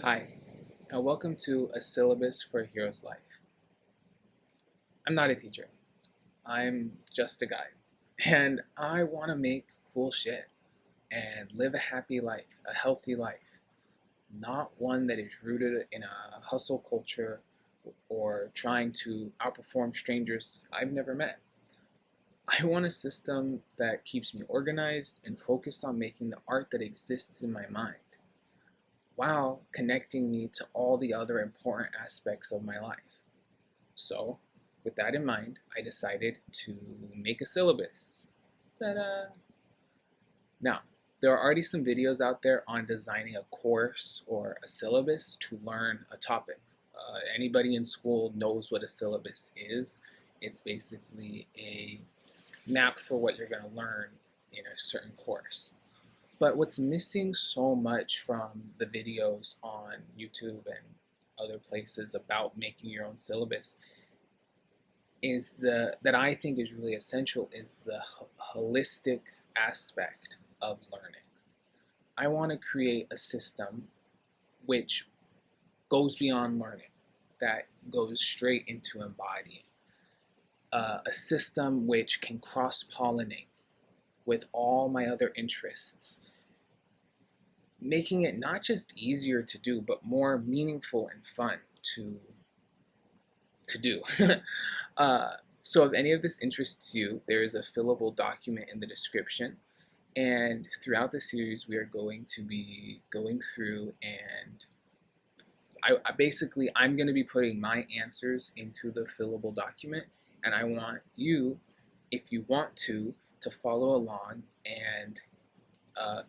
Hi, and welcome to A Syllabus for a Hero's Life. I'm not a teacher, I'm just a guy, and I want to make cool shit and live a happy life, a healthy life, not one that is rooted in a hustle culture or trying to outperform strangers I've never met. I want a system that keeps me organized and focused on making the art that exists in my mind, while connecting me to all the other important aspects of my life. So, with that in mind, I decided to make a syllabus. Ta-da! Now, there are already some videos out there on designing a course or a syllabus to learn a topic. Anybody in school knows what a syllabus is. It's basically a map for what you're going to learn in a certain course. But what's missing so much from the videos on YouTube and other places about making your own syllabus is that I think is really essential is the holistic aspect of learning. I want to create a system which goes beyond learning, that goes straight into embodying. A system which can cross-pollinate with all my other interests, making it not just easier to do, but more meaningful and fun to do. So if any of this interests you, there is a fillable document in the description. And throughout the series, we are going to be going through and I'm going to be putting my answers into the fillable document. And I want you, if you want to follow along and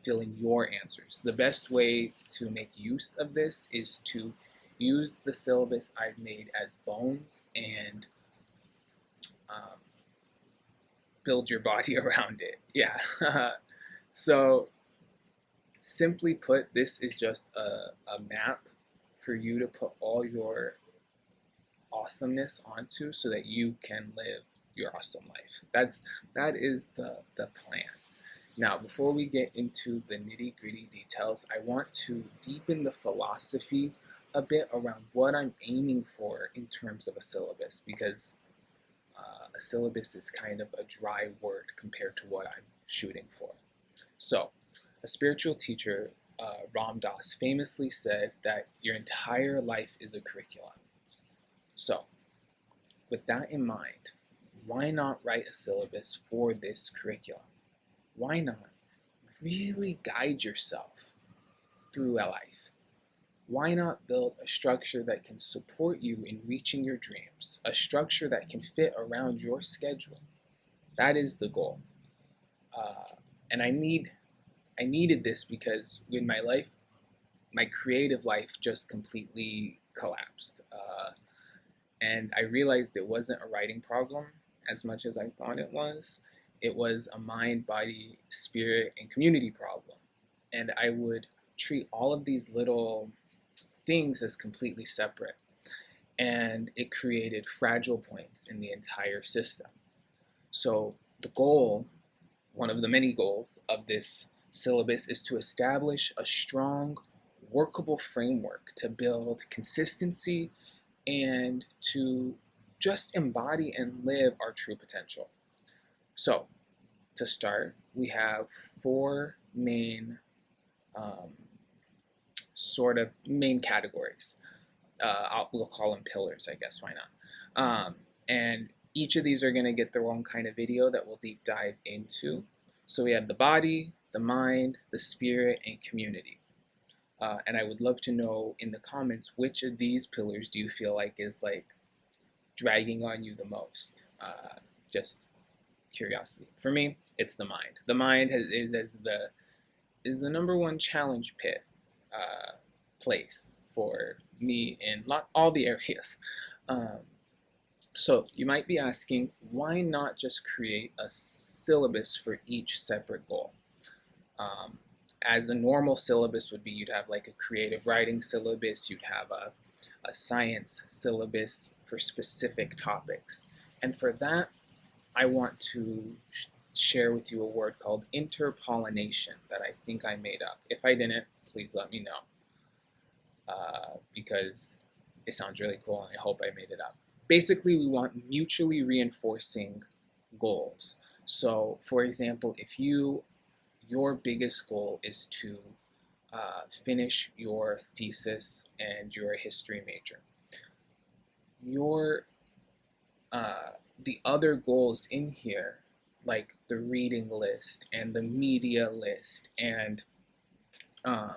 fill in your answers. The best way to make use of this is to use the syllabus I've made as bones and um, build your body around it. Yeah. So simply put, this is just a map for you to put all your awesomeness onto so that you can live your awesome life. That is the plan. Now, before we get into the nitty-gritty details, I want to deepen the philosophy a bit around what I'm aiming for in terms of a syllabus, because a syllabus is kind of a dry word compared to what I'm shooting for. So, a spiritual teacher, Ram Dass, famously said that your entire life is a curriculum. So, with that in mind, why not write a syllabus for this curriculum? Why not really guide yourself through life? Why not build a structure that can support you in reaching your dreams? A structure that can fit around your schedule. That is the goal. And I needed this because in my life, my creative life just completely collapsed. And I realized it wasn't a writing problem as much as I thought it was. It was a mind, body, spirit, and community problem. And I would treat all of these little things as completely separate. And it created fragile points in the entire system. So the goal, one of the many goals of this syllabus, is to establish a strong, workable framework to build consistency and to just embody and live our true potential. So, to start, we have four main um, sort of main categories. We'll call them pillars, I guess. Why not? And each of these are going to get their own kind of video that we'll deep dive into. So we have the body, the mind, the spirit, and community. And I would love to know in the comments which of these pillars do you feel like is like dragging on you the most? Just curiosity. For me, it's the mind. The mind is the number one challenge pit place for me in all the areas. Um, so you might be asking, why not just create a syllabus for each separate goal? As a normal syllabus would be, you'd have like a creative writing syllabus, you'd have a science syllabus for specific topics. And for that, I want to share with you a word called interpollination that I think I made up. If I didn't, please let me know. because it sounds really cool and I hope I made it up. Basically, we want mutually reinforcing goals. So, for example, if your biggest goal is to finish your thesis and your history major, your the other goals in here, like the reading list and the media list and um,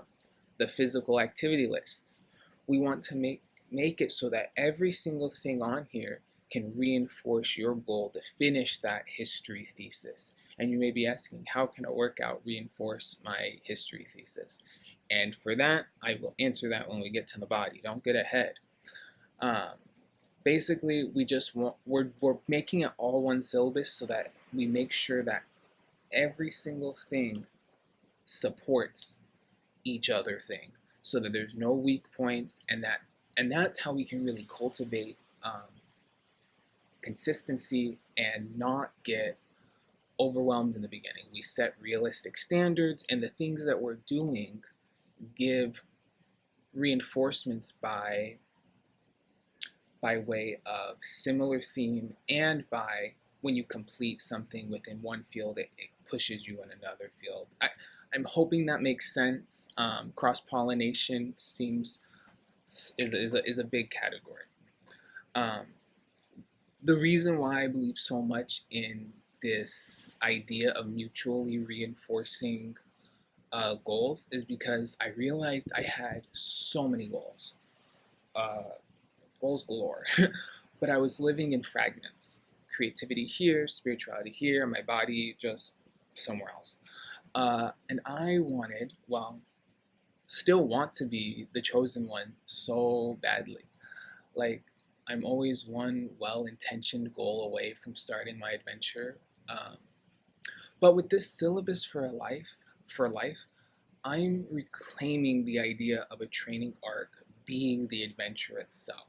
the physical activity lists, we want to make it so that every single thing on here can reinforce your goal to finish that history thesis. And you may be asking, how can a workout reinforce my history thesis? And for that, I will answer that when we get to the body. Don't get ahead. Um, Basically, we're making it all one syllabus so that we make sure that every single thing supports each other thing, so that there's no weak points, and that's how we can really cultivate consistency and not get overwhelmed in the beginning. We set realistic standards, and the things that we're doing give reinforcements by way of similar theme, and by when you complete something within one field, it pushes you in another field. I'm hoping that makes sense. Cross-pollination is a big category. Um, the reason why I believe so much in this idea of mutually reinforcing goals is because I realized I had so many goals. Uh, Goals galore. But I was living in fragments. Creativity here, spirituality here, my body just somewhere else. And I wanted, well, still want to be the chosen one so badly. Like, I'm always one well-intentioned goal away from starting my adventure. Um, but with this syllabus for life, I'm reclaiming the idea of a training arc being the adventure itself.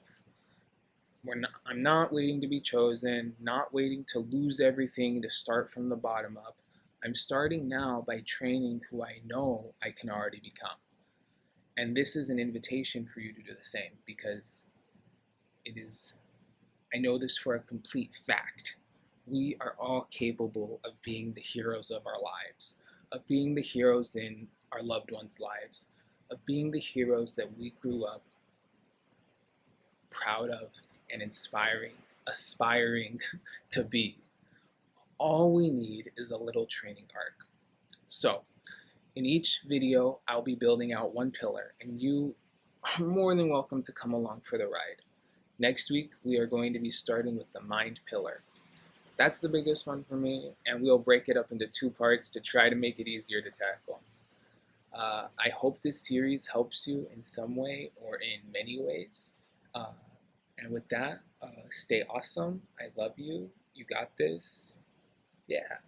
I'm not waiting to be chosen, not waiting to lose everything to start from the bottom up. I'm starting now by training who I know I can already become. And this is an invitation for you to do the same, because I know this for a complete fact. We are all capable of being the heroes of our lives, of being the heroes in our loved ones' lives, of being the heroes that we grew up proud of and aspiring to be. All we need is a little training arc. So, in each video, I'll be building out one pillar, and you are more than welcome to come along for the ride. Next week, we are going to be starting with the mind pillar. That's the biggest one for me, and we'll break it up into 2 parts to try to make it easier to tackle. I hope this series helps you in some way or in many ways. And with that, stay awesome. I love you. You got this. Yeah.